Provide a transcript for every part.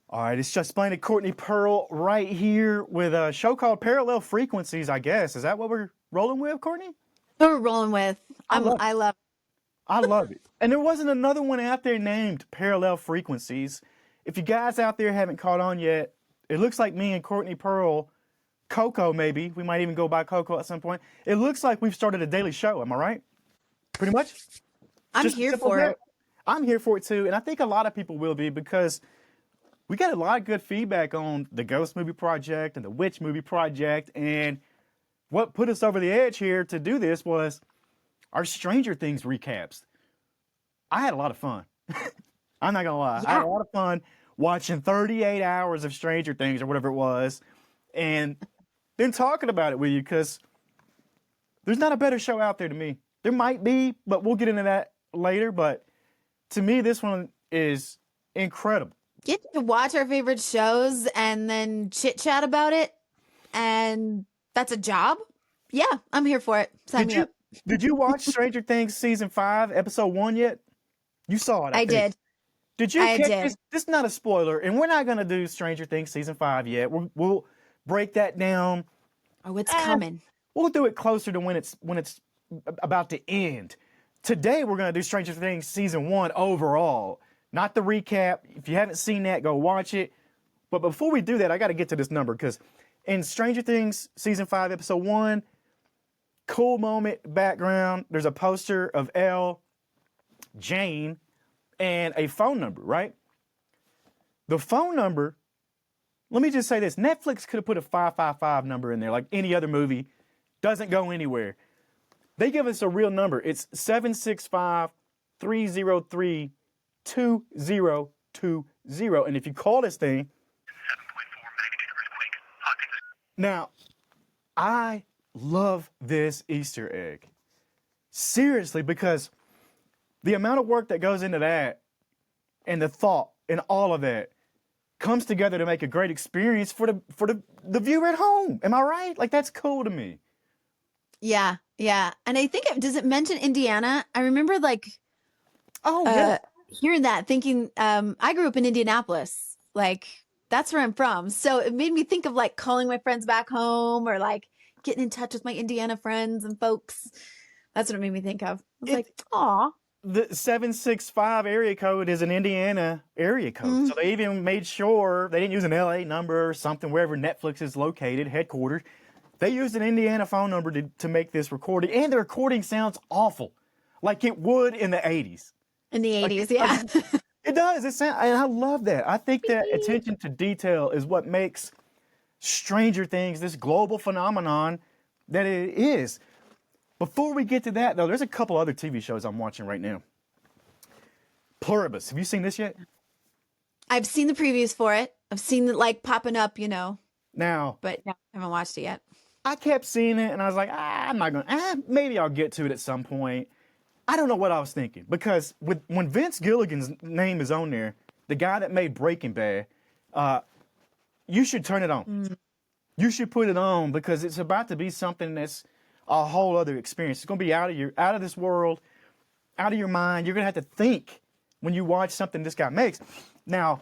All right, it's just Blane and Courtney Pearl right here with a show called Parallel Frequencies, I guess. Is that what we're rolling with, Courtney? Who we're rolling with. I love it. I love. I love it. And there wasn't another one out there named Parallel Frequencies. If you guys out there haven't caught on yet, it looks like me and Courtney Pearl, Coco maybe, we might even go by Coco at some point. It looks like we've started a daily show, am I right? Pretty much? I'm Just here simple for as it. that. I'm here for it too, and I think a lot of people will be because we got a lot of good feedback on the Ghost Movie Project and the Witch Movie Project, and what put us over the edge here to do this was our Stranger Things recaps. I had a lot of fun. I'm not gonna lie. I had a lot of fun watching 38 hours of Stranger Things or whatever it was, and then talking about it with you because there's not a better show out there to me. There might be, but we'll get into that later. But to me, this one is incredible. Get to watch our favorite shows and then chit chat about it, and that's a job. Yeah, I'm here for it. Sign me up. Did you watch Stranger Things season 5, episode 1 yet? You saw it. I did. Did you I catch did. this? This is not a spoiler, and we're not gonna do Stranger Things season 5 yet. We'll break that down. Oh, it's coming. We'll do it closer to when it's about to end. Today we're gonna do Stranger Things season 1 overall, not the recap. If you haven't seen that, go watch it. But before we do that, I got to get to this number because in Stranger Things season 5, episode 1, cool moment background. There's a poster of Elle, Jane, and a phone number, right? The phone number, let me just say this. Netflix could have put a 555 number in there like any other movie. Doesn't go anywhere. They give us a real number. It's 765-303-2020. And if you call this thing, 7.4 magnitude earthquake. Now, I love this Easter egg. Seriously, because the amount of work that goes into that and the thought and all of that comes together to make a great experience for the viewer at home. Am I right? Like, that's cool to me. Yeah. And I think does it mention Indiana? I remember hearing that, thinking I grew up in Indianapolis. Like, that's where I'm from. So it made me think of like calling my friends back home or like getting in touch with my Indiana friends and folks. That's what it made me think of. I was like, aw. The 765 area code is an Indiana area code. Mm-hmm. So they even made sure they didn't use an LA number or something wherever Netflix is located, headquartered. They used an Indiana phone number to make this recording, and the recording sounds awful, like it would in the 80s. In the 80s, yeah. It does. And I love that. I think that attention to detail is what makes Stranger Things this global phenomenon that it is. Before we get to that, though, there's a couple other TV shows I'm watching right now. Pluribus. Have you seen this yet? I've seen the previews for it. I've seen it like popping up, Now, but no, I haven't watched it yet. I kept seeing it, and I was like, I'm not going to, maybe I'll get to it at some point. I don't know what I was thinking, because when Vince Gilligan's name is on there, the guy that made Breaking Bad, you should turn it on. Mm. You should put it on, because it's about to be something that's a whole other experience. It's going to be out of this world, out of your mind. You're going to have to think when you watch something this guy makes. Now,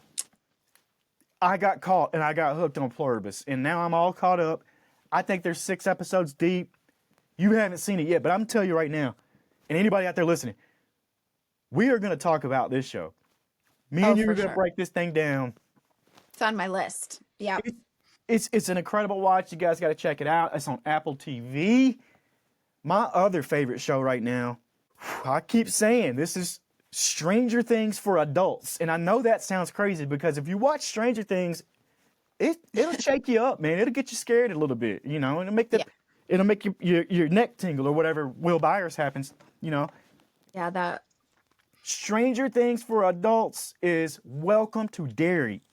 I got caught and I got hooked on Pluribus, and now I'm all caught up. I think there's 6 episodes deep. You haven't seen it yet, but I'm going to tell you right now, and anybody out there listening, we are going to talk about this show. Me and you are going to break this thing down. It's on my list. Yeah. It's an incredible watch. You guys got to check it out. It's on Apple TV. My other favorite show right now, I keep saying this is Stranger Things for adults. And I know that sounds crazy because if you watch Stranger Things, it'll shake you up, man. It'll get you scared a little bit, and it'll make your neck tingle or whatever Will Byers happens, Yeah, that. Stranger Things for adults is Welcome to Derry.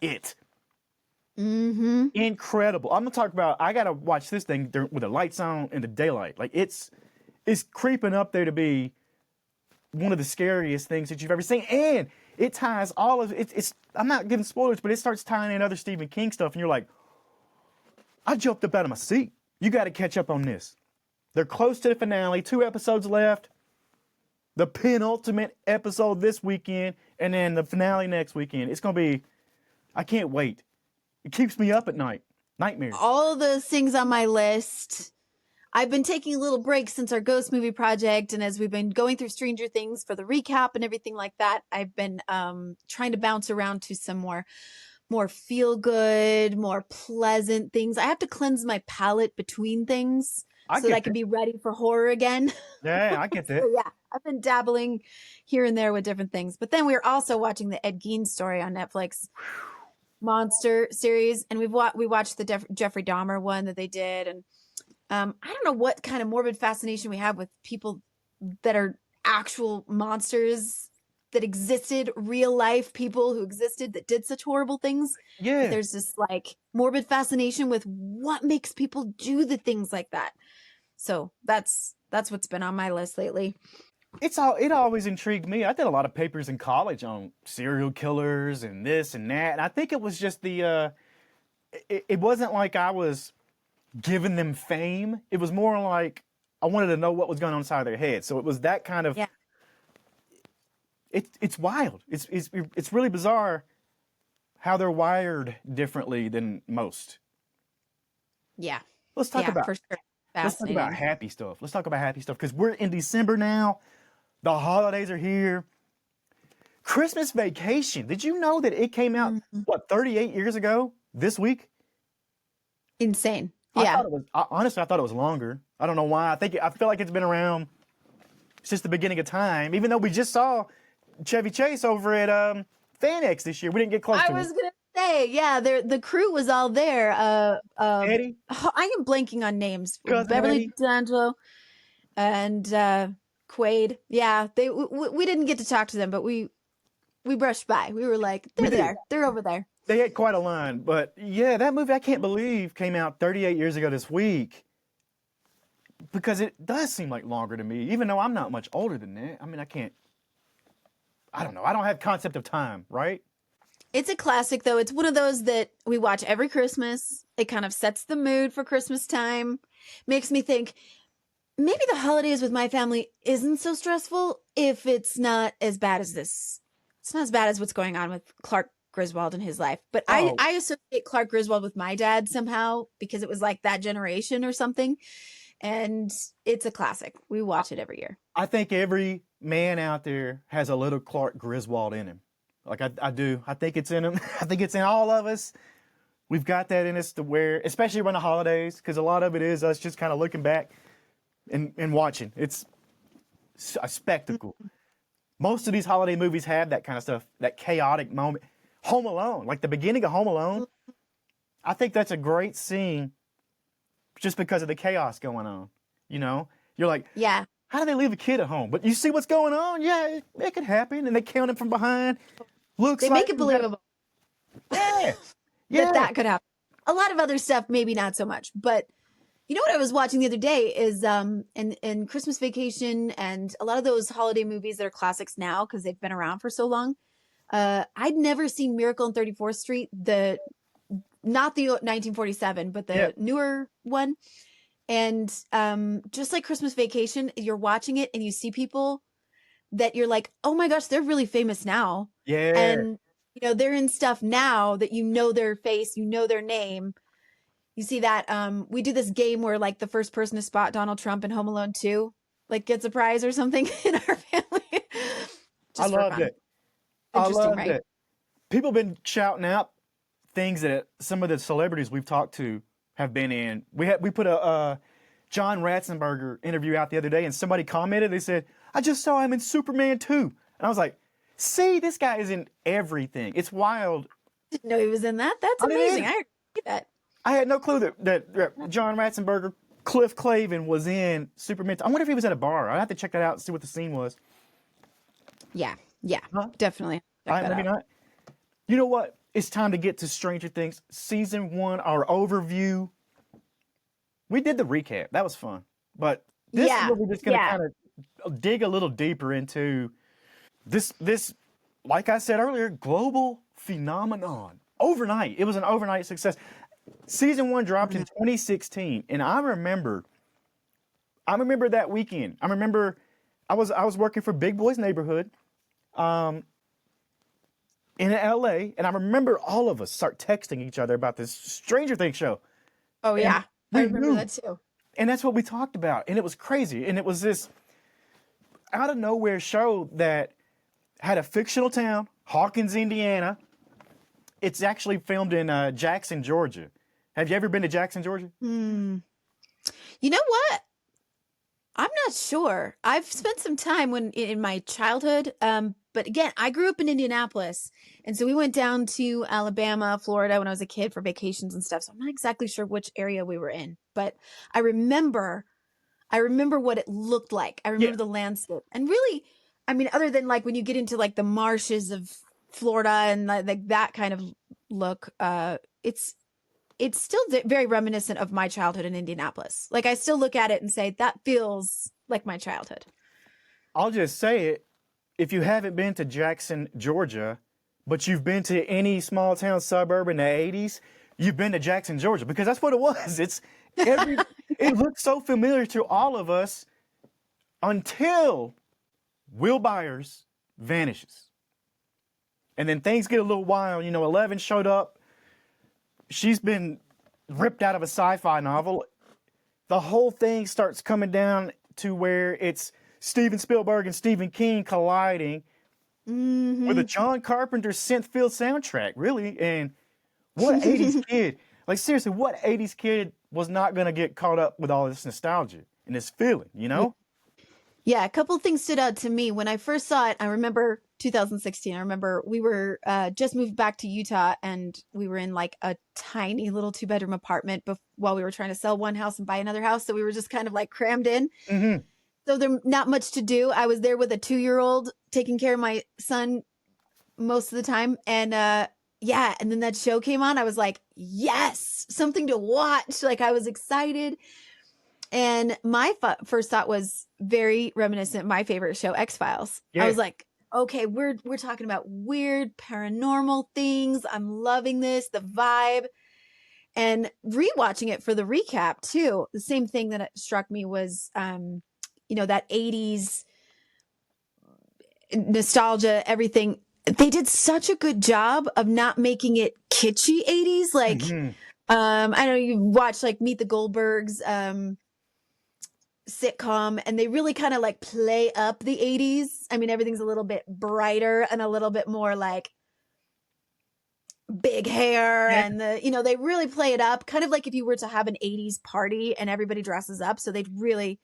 Mm-hmm. Incredible. I'm gonna talk about. I gotta watch this thing with the lights on in the daylight. Like it's creeping up there to be one of the scariest things that you've ever seen, and it ties all of it's. I'm not giving spoilers, but it starts tying in other Stephen King stuff, and you're like, I jumped up out of my seat. You got to catch up on this. They're close to the finale. 2 episodes left. The penultimate episode this weekend, and then the finale next weekend. It's gonna be I can't wait. It keeps me up at night. Nightmares. All of those things on my list. I've been taking a little break since our ghost movie project, and as we've been going through Stranger Things for the recap and everything like that, I've been trying to bounce around to some more feel good, more pleasant things. I have to cleanse my palate between things I so that get I can that. be ready for horror again. Yeah, I get that. So yeah, I've been dabbling here and there with different things. But then we were also watching the Ed Gein story on Netflix monster series, and we watched the Jeffrey Dahmer one that they did, and I don't know what kind of morbid fascination we have with people that are actual monsters that existed, real life people who existed that did such horrible things. But Yeah. there's this like morbid fascination with what makes people do the things like that. So that's what's been on my list lately. It always intrigued me. I did a lot of papers in college on serial killers and this and that. And I think it was just it wasn't like I was giving them fame. It was more like I wanted to know what was going on inside their head. So it was that kind of Yeah. it's wild. It's really bizarre how they're wired differently than most. Yeah. Let's talk Yeah, about for sure. let's talk about Fascinating. happy stuff. Let's talk about happy stuff because we're in December now. The holidays are here. Christmas Vacation. Did you know that it came out Mhm. 38 years ago this week? Insane. I Yeah. thought it was honestly I thought it was longer. I don't know why. I feel like it's been around since the beginning of time. Even though we just saw Chevy Chase over at FanX this year, we didn't get close I to was it. gonna say, yeah, the crew was all there. Eddie, I am blanking on names. cousin Beverly Eddie. D'Angelo and Quaid. Yeah, we didn't get to talk to them, but we brushed by. We were like, We they're did. there. They're over there. They had quite a line, but yeah, that movie I can't believe came out 38 years ago this week because it does seem like longer to me, even though I'm not much older than that. I mean, I don't know. I don't have concept of time, right? It's a classic, though. It's one of those that we watch every Christmas. It kind of sets the mood for Christmas time. Makes me think maybe the holidays with my family isn't so stressful if it's not as bad as this. It's not as bad as what's going on with Clark Griswold in his life. But I, Oh, I associate Clark Griswold with my dad somehow because it was like that generation or something. And it's a classic. We I, watch it every year. I think every man out there has a little Clark Griswold in him. Like I do. I think it's in him. I think it's in all of us. We've got that in us to where, especially around the holidays, because a lot of it is us just kind of looking back and watching. It's a spectacle. Most of these holiday movies have that kind of stuff, that chaotic moment. Home Alone, like the beginning of Home Alone, I think that's a great scene just because of the chaos going on. You know, you're like, Yeah. how do they leave a kid at home? But you see what's going on? Yeah, it could happen. And they count him from behind. Looks They like make it we got, believable yeah, that yeah. that could happen. A lot of other stuff, maybe not so much. But you know what I was watching the other day is in Christmas Vacation and a lot of those holiday movies that are classics now because they've been around for so long. I'd never seen Miracle on 34th Street, the not the 1947, but Yeah, the newer one. And just like Christmas Vacation, you're watching it and you see people that you're like, oh my gosh, they're really famous now. yeah. And they're in stuff now that you know their face, you know their name. You see that we do this game where like the first person to spot Donald Trump in Home Alone 2 like gets a prize or something in our family. I Just for love fun. that. I Interesting, love right? that. People have been shouting out things that some of the celebrities we've talked to have been in. We put a John Ratzenberger interview out the other day, and somebody commented. They said, "I just saw him in Superman 2." And I was like, "See, this guy is in everything. It's wild." Didn't know he was in that. That's I didn't amazing. either. I agree that. I had no clue that John Ratzenberger, Cliff Clavin was in Superman 2. I wonder if he was at a bar. I'd have to check that out and see what the scene was. Yeah, yeah, Huh? definitely check that Maybe out. not. You know what? It's time to get to Stranger Things season 1. Our overview. We did the recap. That was fun. But this is Yeah, where we're just going to yeah. kind of dig a little deeper into this, like I said earlier, global phenomenon. Overnight. It was an overnight success. Season 1 dropped in 2016, and I remember that weekend. I remember I was working for Big Boy's Neighborhood. in LA, and I remember all of us start texting each other about this Stranger Things show. Oh And yeah, I we remember knew, that too. and that's what we talked about, and it was crazy, and it was this out of nowhere show that had a fictional town, Hawkins, Indiana. It's actually filmed in Jackson, Georgia. Have you ever been to Jackson, Georgia? You know what? I'm not sure. I've spent some time in my childhood, but again, I grew up in Indianapolis, and so we went down to Alabama, Florida when I was a kid for vacations and stuff. So I'm not exactly sure which area we were in, but I remember what it looked like. I Yeah. remember the landscape, and really, I mean, other than like when you get into like the marshes of Florida and like that kind of look, it's still very reminiscent of my childhood in Indianapolis. Like I still look at it and say that feels like my childhood. I'll just say it. If you haven't been to Jackson, Georgia, but you've been to any small town suburb in the 80s, you've been to Jackson, Georgia, because that's what it was. It looked so familiar to all of us until Will Byers vanishes. And then things get a little wild. 11 showed up. She's been ripped out of a sci-fi novel. The whole thing starts coming down to where it's Steven Spielberg and Stephen King colliding with a John Carpenter synth-filled soundtrack, really. And what 80s kid, like seriously, what 80s kid was not going to get caught up with all this nostalgia and this feeling, Yeah, a couple of things stood out to me. When I first saw it, I remember 2016. I remember we were just moved back to Utah, and we were in like a tiny little 2-bedroom apartment while we were trying to sell one house and buy another house. So we were just kind of like crammed in. Mm-hmm. So there's not much to do. I was there with a 2-year-old taking care of my son most of the time. And yeah, and then that show came on. I was like, yes, something to watch. Like I was excited. And my first thought was very reminiscent of my favorite show, X-Files. Yeah. I was like, okay, we're talking about weird paranormal things. I'm loving this, the vibe. And rewatching it for the recap too, the same thing that struck me was, that 80s nostalgia, everything. They did such a good job of not making it kitschy 80s. Like, Mhm. I know you watch like Meet the Goldbergs, sitcom, and they really kind of like play up the 80s. I mean, everything's a little bit brighter and a little bit more like big hair, Yeah. and they really play it up, kind of like if you were to have an 80s party and everybody dresses up. So they really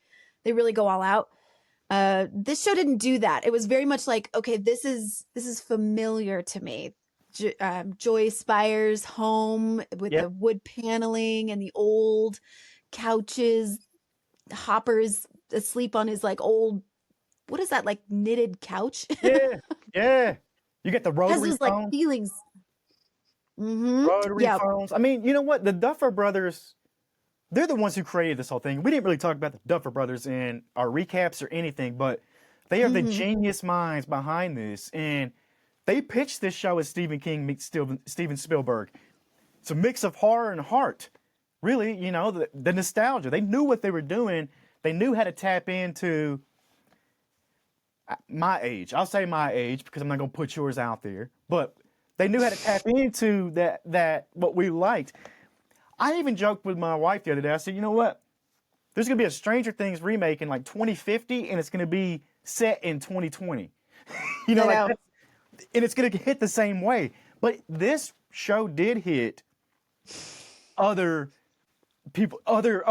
go all out. This show didn't do that. It was very much like, okay, this is familiar to me. Joy Spires' home with Yep. the wood paneling and the old couches. Hopper's asleep on his like old, what is that, like knitted couch? Yeah. You get the Has rotary those like phone. feelings. Rotary Yeah. phones. I mean, you know what? The Duffer Brothers, they're the ones who created this whole thing. We didn't really talk about the Duffer Brothers in our recaps or anything, but they are the genius minds behind this. And they pitched this show as Stephen King meets Steven Spielberg. It's a mix of horror and heart. Really, the nostalgia. They knew what they were doing. They knew how to tap into my age. I'll say my age because I'm not going to put yours out there. But they knew how to tap into that what we liked. I even joked with my wife the other day. I said, you know what? There's going to be a Stranger Things remake in like 2050, and it's going to be set in 2020. And it's going to hit the same way. But this show did hit other people, other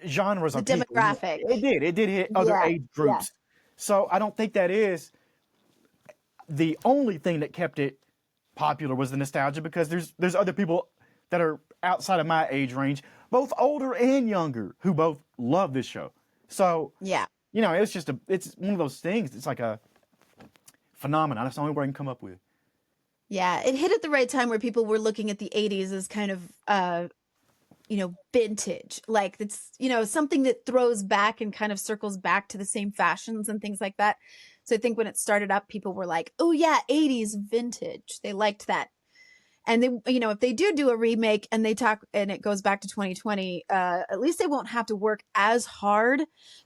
genres of people. Demographic. It did hit other age groups. Yeah. So I don't think that is the only thing that kept it popular was the nostalgia, because there's other people that are outside of my age range, both older and younger, who both love this show. So Yeah. it's one of those things. It's like a phenomenon. That's the only word I can come up with. Yeah. It hit at the right time where people were looking at the 80s as kind of, vintage. Like it's, something that throws back and kind of circles back to the same fashions and things like that. So I think when it started up, people were like, oh yeah, 80s vintage. They liked that. And they, if they do a remake and they talk and it goes back to 2020, at least they won't have to work as hard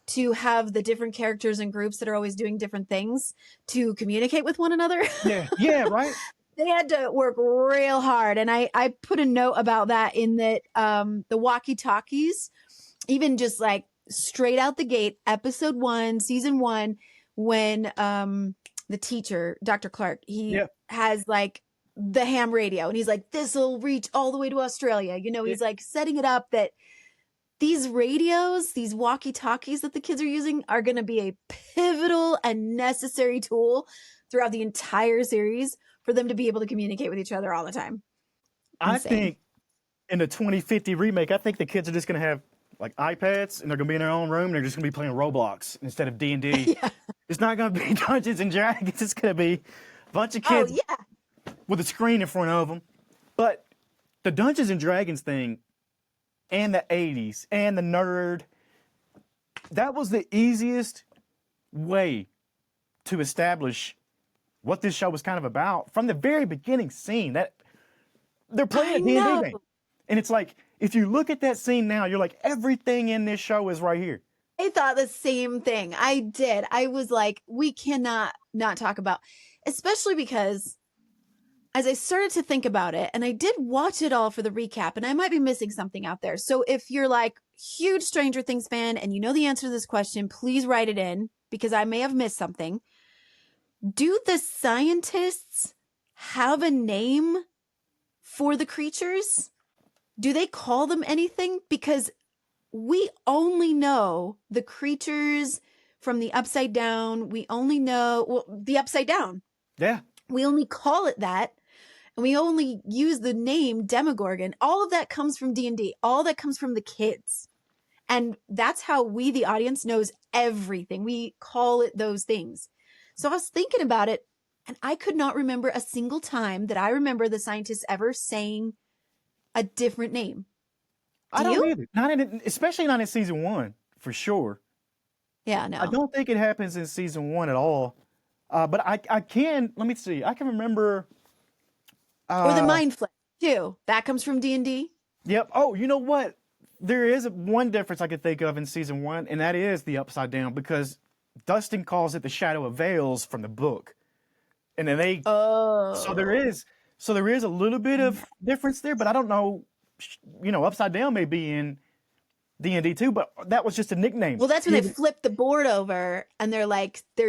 to have the different characters and groups that are always doing different things to communicate with one another. Yeah, right. They had to work real hard. And I put a note about that in that the walkie-talkies, even just like straight out the gate, episode 1, season 1, when the teacher, Dr. Clark, he has like the ham radio and he's like, this will reach all the way to Australia. You know, he's like setting it up that these radios, these walkie-talkies that the kids are using are going to be a pivotal and necessary tool throughout the entire series for them to be able to communicate with each other all the time. I think in the 2050 remake, I think the kids are just going to have like iPads and they're going to be in their own room and they're just going to be playing Roblox instead of D&D. Yeah. It's not going to be Dungeons and Dragons. It's going to be a bunch of kids with a screen in front of them. But the Dungeons and Dragons thing and the 80s and the nerd, that was the easiest way to establish what this show was kind of about from the very beginning scene. That they're playing a D&D game. And it's like, if you look at that scene now, you're like, everything in this show is right here. I thought the same thing. I did. I was like, we cannot not talk about, especially because as I started to think about it, and I did watch it all for the recap, and I might be missing something out there. So if you're like huge Stranger Things fan and you know the answer to this question, please write it in because I may have missed something. Do the scientists have a name for the creatures? Do they call them anything? Because we only know the creatures from the Upside Down. We only know the Upside Down. Yeah. We only call it that. And we only use the name Demogorgon. All of that comes from D&D. All that comes from the kids. And that's how we, the audience, knows everything. We call it those things. So I was thinking about it, and I could not remember a single time that I remember the scientists ever saying a different name. I don't either. Especially not in season 1, for sure. Yeah, no. I don't think it happens in season 1 at all. But I can, let me see. I can remember. Or the mind flip, too. That comes from D&D. Yep. Oh, you know what? There is one difference I could think of in season 1, and that is the Upside Down, because Dustin calls it the Shadow of Veils from the book. And then they... Oh. So there is a little bit of difference there, but I don't know, Upside Down may be in D&D too, but that was just a nickname. Well, that's when they flip the board over and they're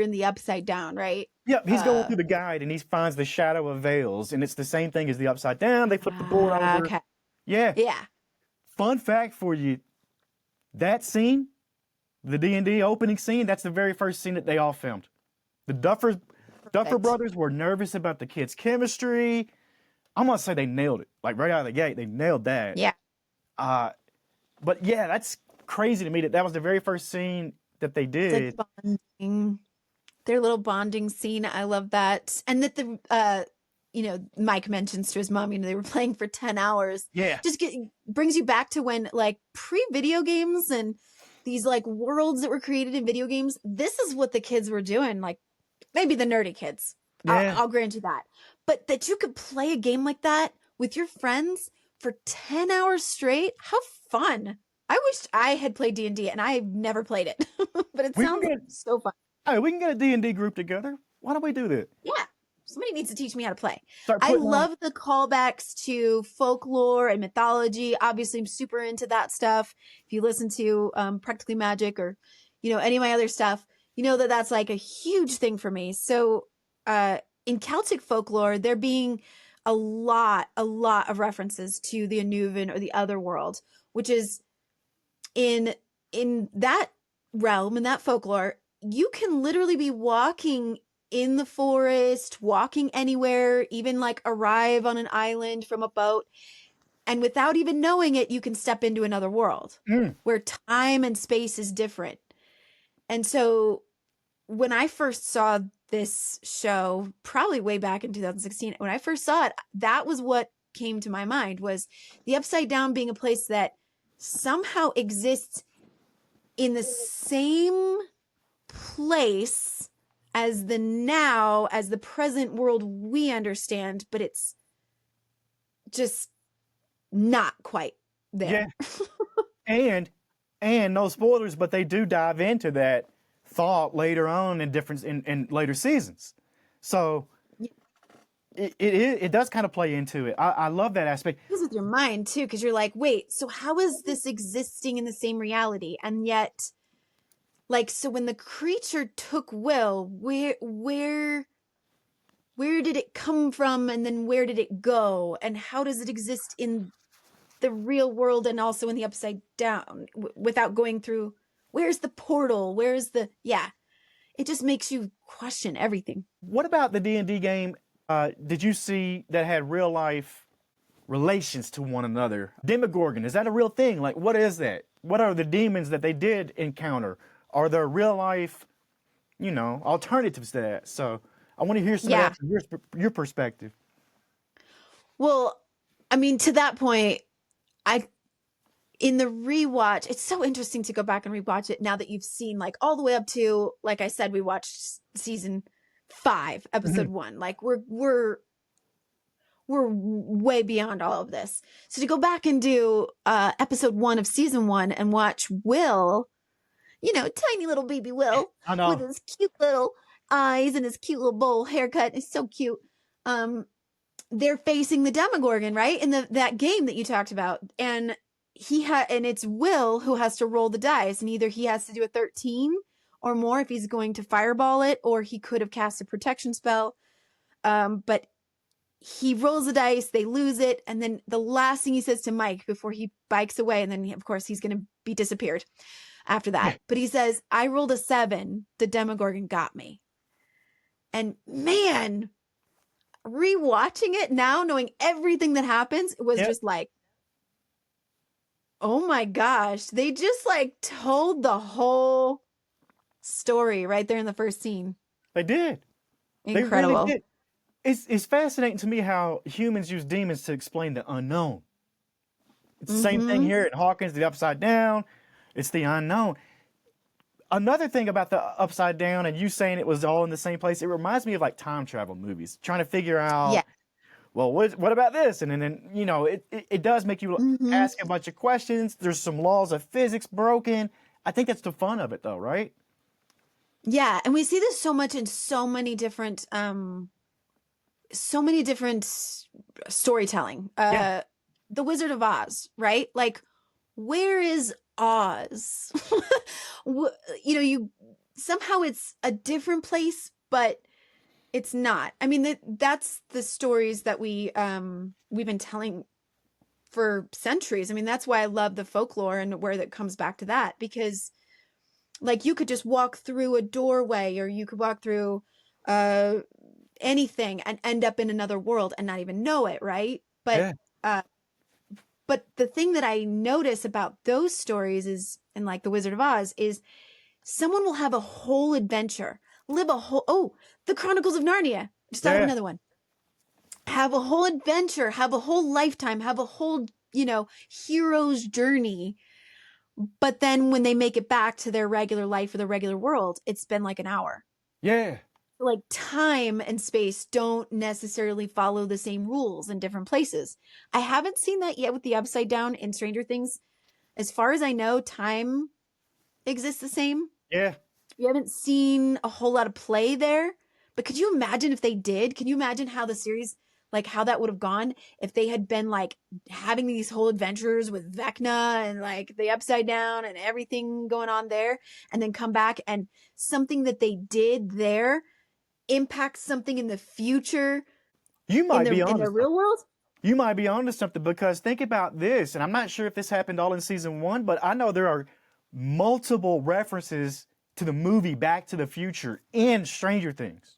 in the Upside Down, right? Yep, he's going through the guide and he finds the Shadow of Veils, and it's the same thing as the Upside Down. They flip the board over. Okay. Yeah. Yeah. Fun fact for you, that scene, the D&D opening scene, that's the very first scene that they all filmed. The Duffer Brothers were nervous about the kids' chemistry. I'm going to say they nailed it. Like right out of the gate, they nailed that. Yeah. But yeah, that's crazy to me that was the very first scene that they did. It's like bonding. Their little bonding scene. I love that. And that Mike mentions to his mom, they were playing for 10 hours. Yeah. Just brings you back to when like pre-video games and these like worlds that were created in video games. This is what the kids were doing. Like maybe the nerdy kids. Yeah. I'll grant you that. But that you could play a game like that with your friends for 10 hours straight. How fun. I wish I had played D&D and I've never played it, but it sounds so fun. Hey, we can get a D&D group together. Why don't we do that? Yeah. Somebody needs to teach me how to play. I love the callbacks to folklore and mythology. Obviously, I'm super into that stuff. If you listen to Practically Magic or, any of my other stuff, you know that that's like a huge thing for me. So in Celtic folklore, there being a lot of references to the Anuvan or the other world, which is in that realm, in that folklore, you can literally be walking in the forest, walking anywhere, even like arrive on an island from a boat. And without even knowing it, you can step into another world where time and space is different. And so when I first saw this show, probably way back in 2016, when I first saw it, that was what came to my mind, was the Upside Down being a place that somehow exists in the same place as the present world we understand, but it's just not quite there. Yeah. And no spoilers, but they do dive into that thought later on in later seasons. So it does kind of play into it. I love that aspect. It goes with your mind too, because you're like, wait, so how is this existing in the same reality? And yet, like, so when the creature took Will, where did it come from, and then where did it go, and how does it exist in the real world and also in the upside down without going through? Where's the portal? Where's the it just makes you question everything. What about the D&D game? Did you see that had real life relations to one another? Demogorgon, is that a real thing? Like, what is that? What are the demons that they did encounter? Are there real life, alternatives to that? So I want to hear some of that from your perspective. Well, I mean, to that point, in the rewatch, it's so interesting to go back and rewatch it now that you've seen like all the way up to, like I said, we watched season 5, episode 1. Like we're way beyond all of this. So to go back and do episode 1 of season 1 and watch Will, tiny little baby Will with his cute little eyes and his cute little bowl haircut. It's so cute. They're facing the Demogorgon, right? In that game that you talked about. And and it's Will who has to roll the dice, and either he has to do a 13 or more if he's going to fireball it, or he could have cast a protection spell. But he rolls the dice, they lose it, and then the last thing he says to Mike before he bikes away, and then of course he's going to be disappeared after that. But he says, I rolled a 7, the Demogorgon got me. And man, rewatching it now, knowing everything that happens, it was just like, oh my gosh, they just like told the whole story right there in the first scene. They did. Incredible. They really did. It's fascinating to me how humans use demons to explain the unknown. It's the same thing here in Hawkins, the Upside Down. It's the unknown. Another thing about the Upside Down and you saying it was all in the same place, it reminds me of like time travel movies, trying to figure out, well, what about this? And then it does make you ask a bunch of questions. There's some laws of physics broken. I think that's the fun of it though, right? Yeah, and we see this so much in so many different storytelling. The Wizard of Oz, right? Like, where is Oz? You somehow it's a different place, but it's not. I mean, that's the stories that we've been telling for centuries. I mean, that's why I love the folklore and where that comes back to that, because like you could just walk through a doorway, or you could walk through anything and end up in another world and not even know it, right? But but the thing that I notice about those stories is, and like the Wizard of Oz, is someone will have a whole adventure, live a whole, the Chronicles of Narnia, just thought of another one, have a whole adventure, have a whole lifetime, have a whole, hero's journey. But then when they make it back to their regular life or the regular world, it's been like an hour. Yeah. Like time and space don't necessarily follow the same rules in different places. I haven't seen that yet with the Upside Down in Stranger Things. As far as I know, time exists the same. Yeah. We haven't seen a whole lot of play there. But could you imagine if they did? Can you imagine how the series, like how that would have gone if they had been like having these whole adventures with Vecna and like the Upside Down and everything going on there, and then come back and something that they did there impacts something in the future. You might be in the real world. You might be onto something, because think about this, and I'm not sure if this happened all in season 1, but I know there are multiple references to the movie Back to the Future in Stranger Things.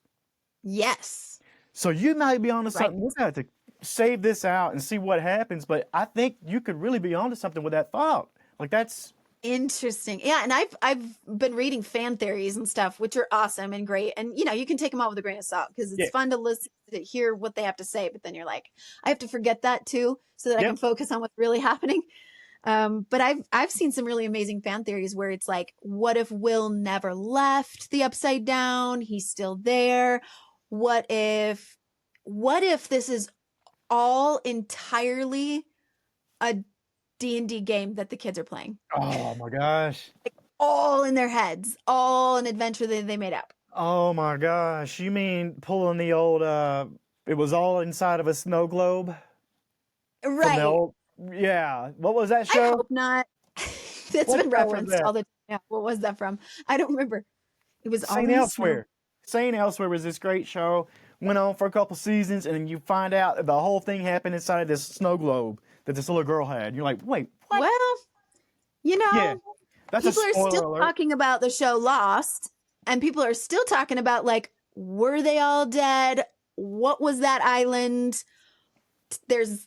Yes. So you might be onto something. We're gonna have to save this out and see what happens, but I think you could really be onto something with that thought. Like, that's interesting. Yeah, and I've been reading fan theories and stuff, which are awesome and great. And you can take them all with a grain of salt, because it's fun to listen to hear what they have to say. But then you're like, I have to forget that too, so that I can focus on what's really happening. But I've seen some really amazing fan theories where it's like, what if Will never left the Upside Down? He's still there. What if this is all entirely a D&D game that the kids are playing? Oh my gosh. Like, all in their heads, all an adventure that they made up. Oh my gosh. You mean pulling the old It was all inside of a snow globe. From the Right. old, yeah. What was that I show? hope not. It's What been show was referenced that? all the time. Yeah, what was that from? I don't remember. It was all Saint in the snow. Elsewhere. Saint Elsewhere was this great show. Went on for a couple seasons, and then you find out that the whole thing happened inside of this snow globe that this little girl had. And you're like, wait, what? Well, Yeah, that's a people are spoiler still alert. talking about the show Lost, and people are still talking about, like, were they all dead? What was that island? There's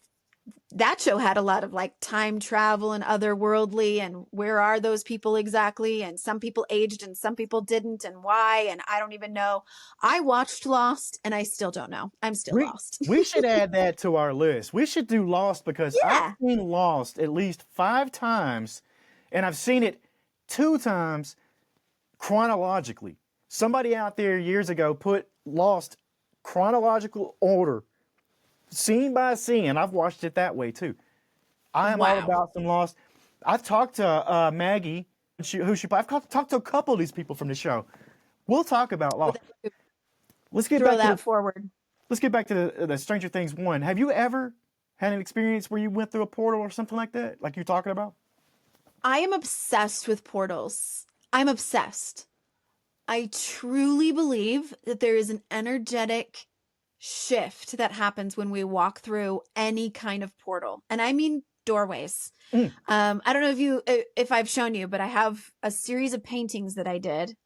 that show had a lot of like time travel and otherworldly, and where are those people exactly? And some people aged and some people didn't, and why? And I don't even know. I watched Lost and I still don't know. I'm still We lost. we should add that to our list. We should do Lost because I've Yeah. seen Lost at least 5 times, and I've seen it 2 times chronologically. Somebody out there years ago put Lost chronological order, scene by scene. I've watched it that way too. I am all Wow. about some Lost. I've talked to Maggie, I've talked to a couple of these people from the show. We'll talk about Lost. Let's get Throw back to that forward. let's get back to the Stranger Things one. Have you ever had an experience where you went through a portal or something like that, like you're talking about? I am obsessed with portals. I'm obsessed. I truly believe that there is an energetic shift that happens when we walk through any kind of portal. And I mean doorways. Mm. I don't know if I've shown you, but I have a series of paintings that I did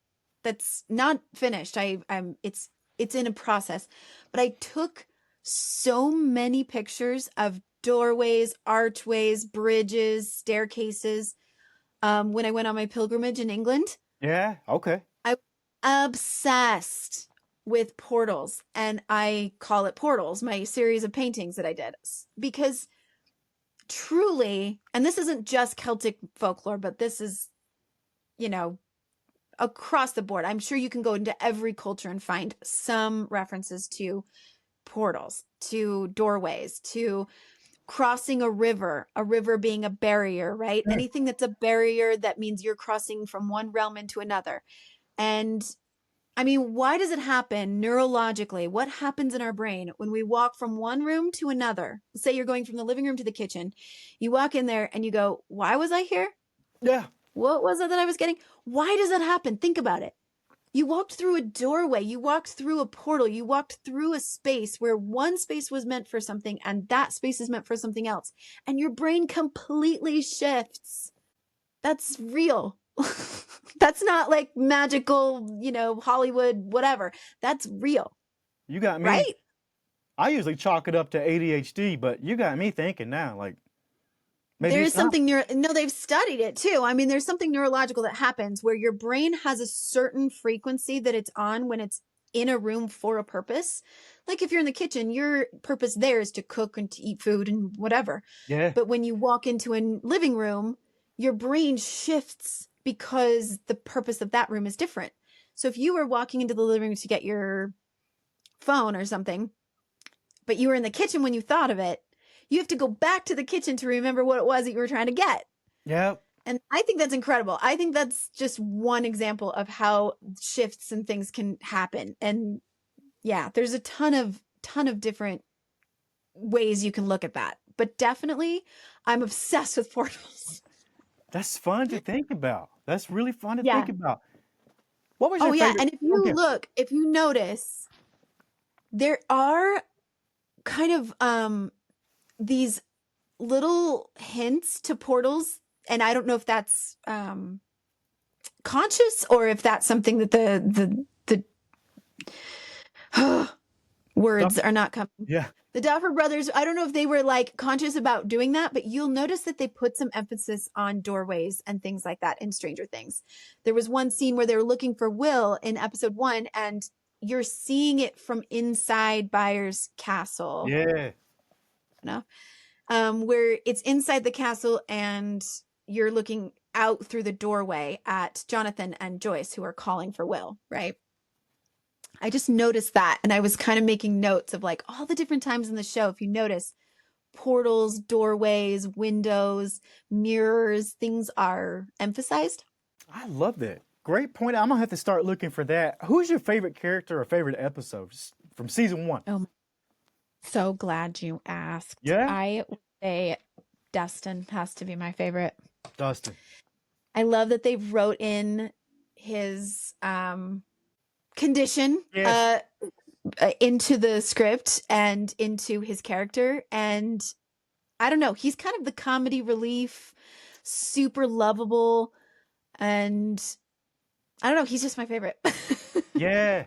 that's not finished. It's in a process. But I took so many pictures of doorways, archways, bridges, staircases when I went on my pilgrimage in England. Yeah. Okay. Obsessed with portals, and I call it Portals, my series of paintings that I did, because truly, and this isn't just Celtic folklore, but this is, across the board. I'm sure you can go into every culture and find some references to portals, to doorways, to crossing a river being a barrier, right? Mm. Anything that's a barrier, that means you're crossing from one realm into another. And I mean, why does it happen neurologically? What happens in our brain when we walk from one room to another? Say you're going from the living room to the kitchen. You walk in there and you go, why was I here? Yeah. What was it that I was getting? Why does that happen? Think about it. You walked through a doorway. You walked through a portal. You walked through a space where one space was meant for something and that space is meant for something else. And your brain completely shifts. That's real. That's not like magical, Hollywood, whatever. That's real. You got me. Right? I usually chalk it up to ADHD, but you got me thinking now, like maybe There's it's not. something no, they've studied it too. I mean, there's something neurological that happens where your brain has a certain frequency that it's on when it's in a room for a purpose. Like if you're in the kitchen, your purpose there is to cook and to eat food and whatever. Yeah. But when you walk into a living room, your brain shifts because the purpose of that room is different. So if you were walking into the living room to get your phone or something, but you were in the kitchen when you thought of it, you have to go back to the kitchen to remember what it was that you were trying to get. Yeah. And I think that's incredible. I think that's just one example of how shifts and things can happen. And yeah, there's a ton of different ways you can look at that. But definitely, I'm obsessed with portals. That's fun to think about. That's really fun to Yeah. think about. What was Oh your yeah, favorite? and if you Okay. look, if you notice, there are kind of these little hints to portals, and I don't know if that's conscious or if that's something that the words are not coming. Yeah. The Duffer Brothers, I don't know if they were like conscious about doing that, but you'll notice that they put some emphasis on doorways and things like that in Stranger Things. There was one scene where they were looking for Will in episode 1, and you're seeing it from inside Byers' castle. Yeah. Where it's inside the castle and you're looking out through the doorway at Jonathan and Joyce, who are calling for Will, right? I just noticed that, and I was kind of making notes of like all the different times in the show. If you notice, portals, doorways, windows, mirrors, things are emphasized. I love that. Great point. I'm gonna have to start looking for that. Who's your favorite character or favorite episode from season 1? Oh, So glad you asked. Yeah, I would say Dustin has to be my favorite. Dustin. I love that they wrote in his condition Yes. into the script and into his character. And I don't know, he's kind of the comedy relief, super lovable, and I don't know, he's just my favorite. Yeah.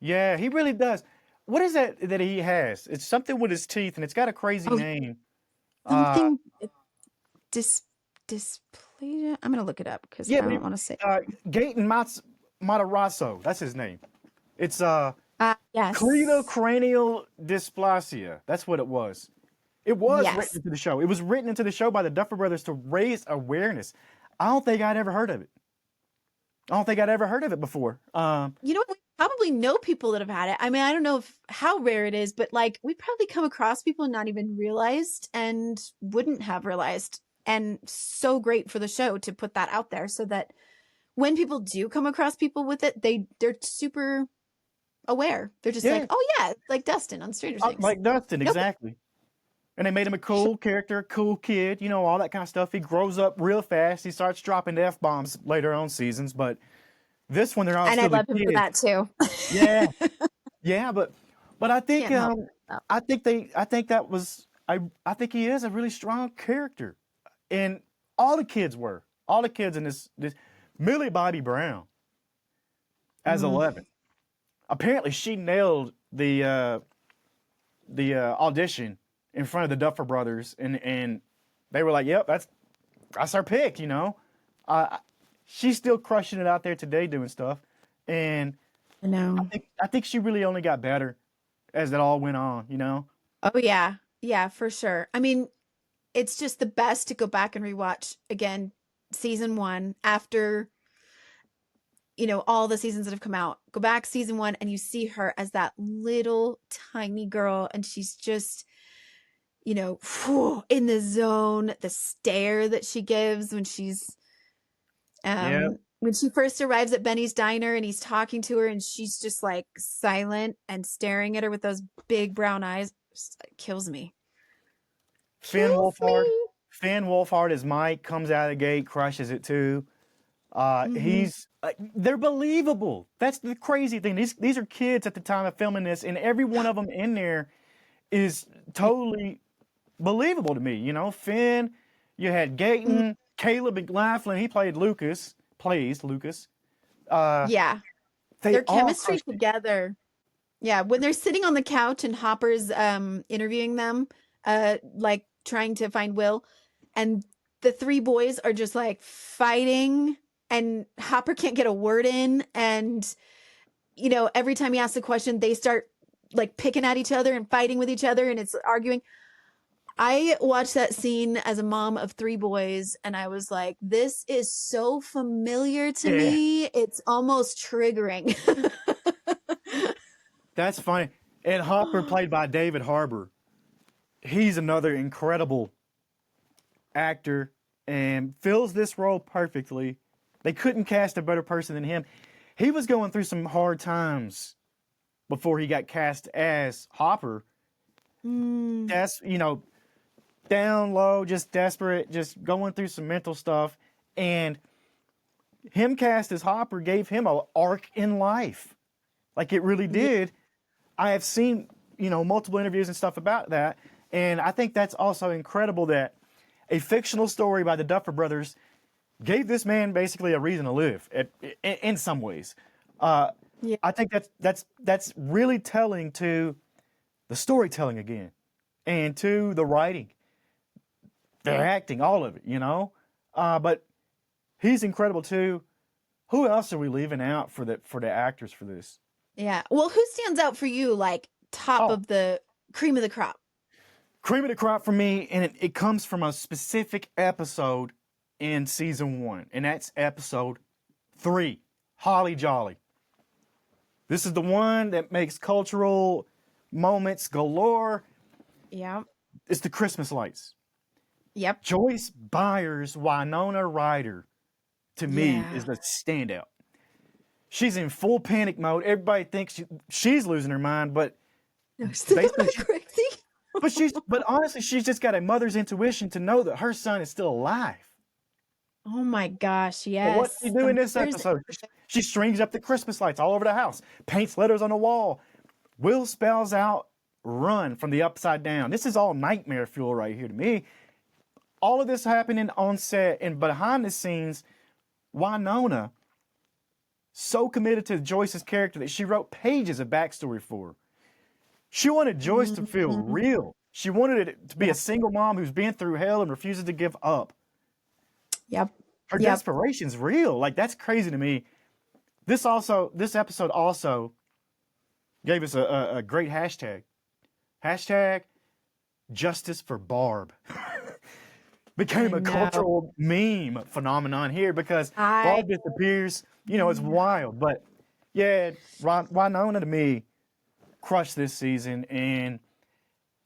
Yeah, he really does. What is that that he has? It's something with his teeth, and it's got a crazy Oh, name. Uh, something dis dysplasia. I'm gonna look it up because yeah, I but don't want to say. Gaten Matarazzo. That's his name. It's Yes, cleidocranial dysplasia. That's what it was. It was written yes. into the show. It was written into the show by the Duffer Brothers to raise awareness. I don't think I'd ever heard of it. I don't think I'd ever heard of it before. You know, we probably know people that have had it. I mean, I don't know how rare it is, but like we probably come across people and not even realized and wouldn't have realized. And so great for the show to put that out there so that when people do come across people with it, they're super aware. They're just like, Yeah, oh yeah, it's like Dustin on Stranger Things. like Dustin, Nope. exactly. And they made him a cool character, a cool kid, all that kind of stuff. He grows up real fast. He starts dropping the F bombs later on seasons, but this one they're all And I still the love him for kids. that too. Yeah, yeah, but I think Can't help it. I think he is a really strong character, and all the kids in this Millie Bobby Brown as Mm, 11. Apparently, she nailed the audition in front of the Duffer Brothers, and they were like, "Yep, that's our pick." Uh, she's still crushing it out there today doing stuff, and I know. I think she really only got better as it all went on. Oh yeah. Yeah, for sure. I mean, it's just the best to go back and rewatch again season 1 after all the seasons that have come out. Go back season 1 and you see her as that little tiny girl and she's just in the zone, the stare that she gives Yeah, when she first arrives at Benny's diner and he's talking to her and she's just like silent and staring at her with those big brown eyes. Just, kills me. Finn Kills Wolfhard. me. Finn Wolfhard as Mike comes out of the gate, crushes it too. Mhm. He's they're believable. That's the crazy thing. These are kids at the time of filming this, and every one of them in there is totally believable to me. Finn. You had Gayton, Caleb McLaughlin. He plays Lucas. Uh, Yeah. they Their all chemistry crushed it. together. Yeah, when they're sitting on the couch and Hopper's interviewing them, like trying to find Will, and the three boys are just like fighting and Hopper can't get a word in and every time he asks a question they start like picking at each other and fighting with each other and it's arguing. I watched that scene as a mom of three boys and I was like, this is so familiar to Yeah, me. It's almost triggering. that's funny. And Hopper, played by David Harbour, he's another incredible actor and fills this role perfectly. They couldn't cast a better person than him. He was going through some hard times before he got cast as Hopper. Mm, That's, down low, just desperate, just going through some mental stuff. And him cast as Hopper gave him an arc in life. Like it really yeah. did. I have seen, multiple interviews and stuff about that. And I think that's also incredible that a fictional story by the Duffer Brothers gave this man basically a reason to live in some ways. Yeah. I think that's really telling to the storytelling again, and to the writing, the acting, all of it. But he's incredible too. Who else are we leaving out for the actors for this? Yeah. Well, who stands out for you like top Oh, of the cream of the crop? cream of the crop for me, and it comes from a specific episode in season 1, and that's episode 3, Holly Jolly. This is the one that makes cultural moments galore. Yeah. It's the Christmas lights. Yep. Joyce Byers' Winona Ryder, to me, is Yeah. the standout. She's in full panic mode. Everybody thinks she's losing her mind, but No, she's a little basically, bit crazy. but honestly, she's just got a mother's intuition to know that her son is still alive. Oh my gosh, But what's she yes. do The in this mother's episode? She strings up the Christmas lights all over the house, paints letters on the wall. Will spells out run from the upside down. This is all nightmare fuel right here to me. All of this happening on set and behind the scenes, Winona so committed to Joyce's character that she wrote pages of backstory for her. She wanted Joyce to feel Mhm. real. She wanted it to be Yeah. a single mom who's been through hell and refuses to give up. Yep. Her Yep. desperation's real. Like, that's crazy to me. This episode also gave us a great hashtag. Hashtag justice for Barb. Became I a know. cultural meme phenomenon here because I Barb disappears. You know, it's wild. But yeah, Winona to me crushed this season. And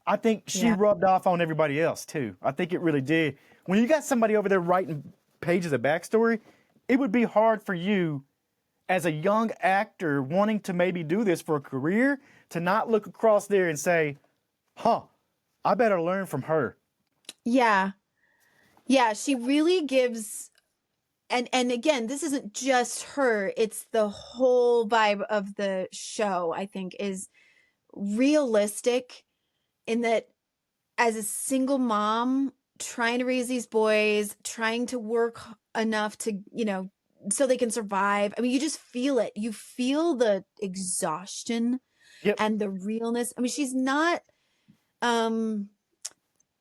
I think she Yeah. rubbed off on everybody else too. I think it really did. When you got somebody over there writing pages of backstory, it would be hard for you as a young actor wanting to maybe do this for a career to not look across there and say, huh, I better learn from her. Yeah. Yeah, she really gives and again, this isn't just her, it's the whole vibe of the show, I think, is realistic in that as a single mom trying to raise these boys, trying to work enough to, so they can survive. I mean, you just feel it. You feel the exhaustion Yep. and the realness. I mean, she's not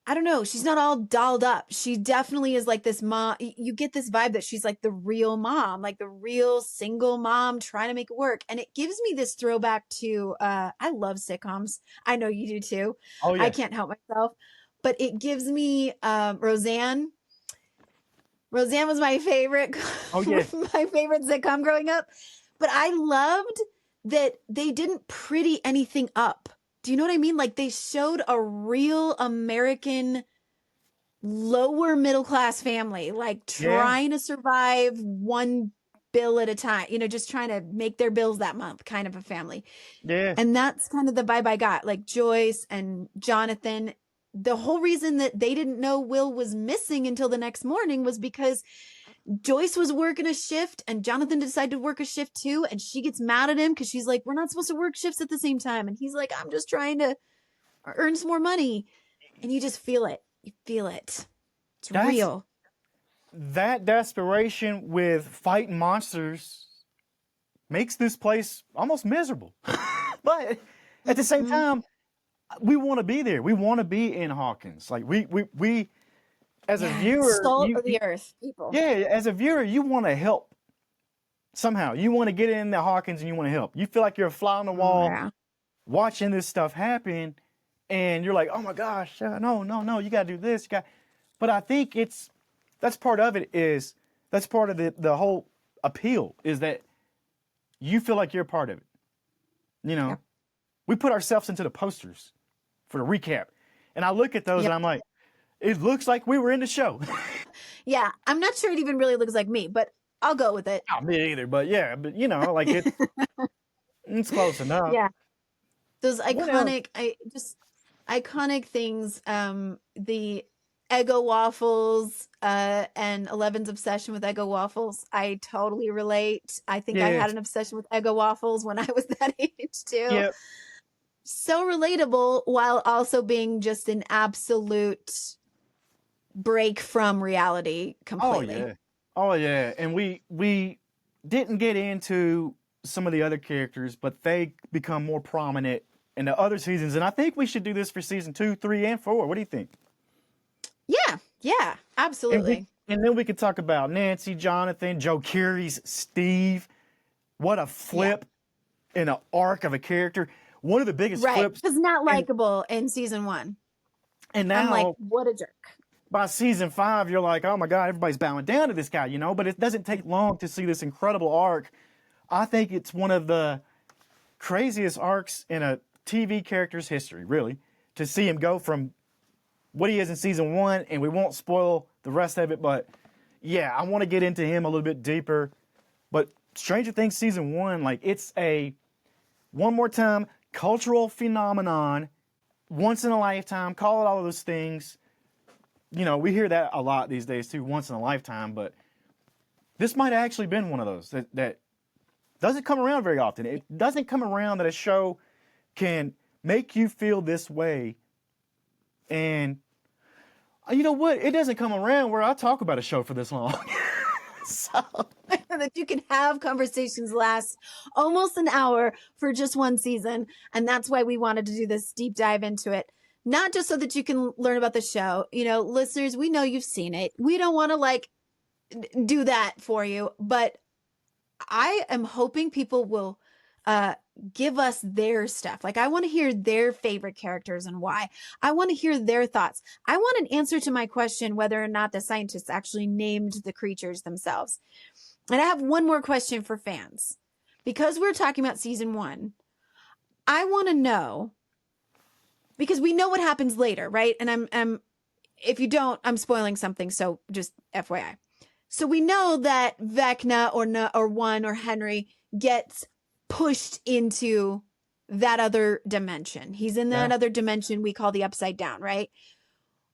I don't know, she's not all dolled up. She definitely is like this mom. You get this vibe that she's like the real mom, like the real single mom trying to make it work. And it gives me this throwback to I love sitcoms. I know you do too. Oh, I yeah. can't help myself. But it gives me Roseanne. Roseanne was my favorite Oh, yeah. my favorite sitcom growing up. But I loved that they didn't pretty anything up. Do you know what I mean? Like they showed a real American lower middle class family, like Yeah. trying to survive one bill at a time, just trying to make their bills that month, kind of a family. Yeah. And that's kind of the vibe I got. Like Joyce and Jonathan, the whole reason that they didn't know Will was missing until the next morning was because Joyce was working a shift and Jonathan decided to work a shift too. And she gets mad at him because she's like, we're not supposed to work shifts at the same time. And he's like, I'm just trying to earn some more money. And you just feel it. You feel it. It's real. That desperation with fighting monsters makes this place almost miserable. But at the same time, we want to be there. We want to be in Hawkins. Like we as a viewer, Salt of the earth, people. Yeah, as a viewer, you want to help somehow. You want to get in the Hawkins and you want to help. You feel like you're a fly on the wall watching this stuff happen, and you're like, oh my gosh, no, you got to do this. But I think that's part of it. That's part of the whole appeal is that you feel like you're a part of it. We put ourselves into the posters for the recap, and I look at those and I'm like, it looks like we were in the show. Yeah, I'm not sure it even really looks like me, but I'll go with it. Not me either, but yeah, but like it's close enough. Yeah, those iconic things. The Eggo waffles, and Eleven's obsession with Eggo waffles. I totally relate. I think I had an obsession with Eggo waffles when I was that age too. Yep. So relatable while also being just an absolute break from reality completely. Oh yeah. And we didn't get into some of the other characters, but they become more prominent in the other seasons. And I think we should do this for season 2, 3, and 4. What do you think? Yeah, absolutely. And then we could talk about Nancy, Jonathan, Joe Keery's Steve. What a flip in an arc of a character. One of the biggest flips. Right, was not likable in season 1. And now, I'm like, what a jerk. By season 5, you're like, oh my God, everybody's bowing down to this guy, But it doesn't take long to see this incredible arc. I think it's one of the craziest arcs in a TV character's history, really, to see him go from what he is in season 1, and we won't spoil the rest of it, but yeah, I want to get into him a little bit deeper. But Stranger Things season 1, like, it's one more time, cultural phenomenon, once in a lifetime, call it all of those things. You know, we hear that a lot these days too, once in a lifetime, but this might have actually been one of those that doesn't come around very often. It doesn't come around that a show can make you feel this way. And you know what? It doesn't come around where I talk about a show for this long. So that you can have conversations last almost an hour for just one season. And that's why we wanted to do this deep dive into it. Not just so that you can learn about the show. You know, listeners, we know you've seen it. We don't want to like do that for you, but I am hoping people will give us their stuff. Like, I want to hear their favorite characters and why. I want to hear their thoughts. I want an answer to my question whether or not the scientists actually named the creatures themselves. And I have one more question for fans. Because we're talking about season 1, I want to know, because we know what happens later, right? And I'm if you don't, I'm spoiling something, so just FYI. So we know that Vecna or One or Henry gets pushed into that other dimension. He's in that other dimension we call the Upside Down, right?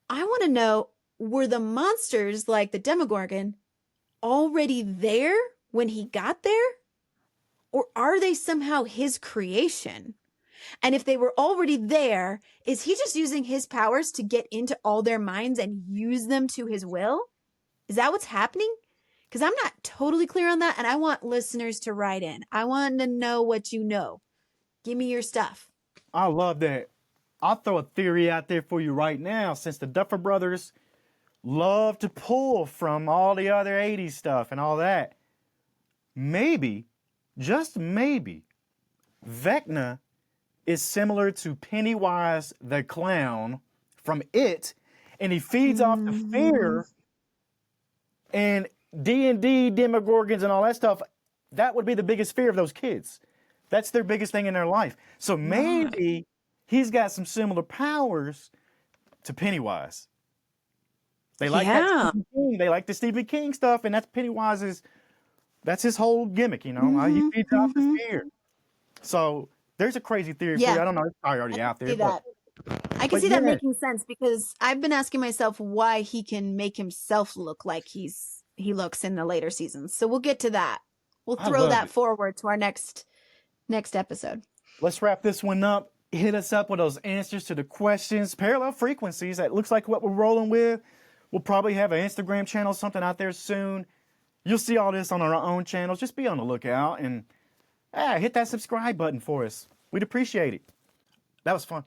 I want to know, were the monsters like the Demogorgon already there when he got there? Or are they somehow his creation? And if they were already there, is he just using his powers to get into all their minds and use them to his will? Is that what's happening? Because I'm not totally clear on that, and I want listeners to write in. I want to know what you know. Give me your stuff. I love that. I'll throw a theory out there for you right now, since the Duffer Brothers love to pull from all the other 80s stuff and all that. Maybe, just maybe, Vecna is similar to Pennywise the Clown from It, and he feeds off the fear. And D&D Demogorgons and all that stuff, that would be the biggest fear of those kids. That's their biggest thing in their life. So maybe he's got some similar powers to Pennywise. They like that Stephen King. They like the Stephen King stuff, and that's Pennywise's, that's his whole gimmick, you know. He feeds off the fear. So there's a crazy theory for you. I don't know, it's probably already out there. I can see that making sense, because I've been asking myself why he can make himself look like he looks in the later seasons. So we'll get to that. We'll throw that forward to our next episode. Let's wrap this one up. Hit us up with those answers to the questions. Parallel frequencies, that looks like what we're rolling with. We'll probably have an Instagram channel, something out there soon. You'll see all this on our own channels. Just be on the lookout and hit that subscribe button for us. We'd appreciate it. That was fun.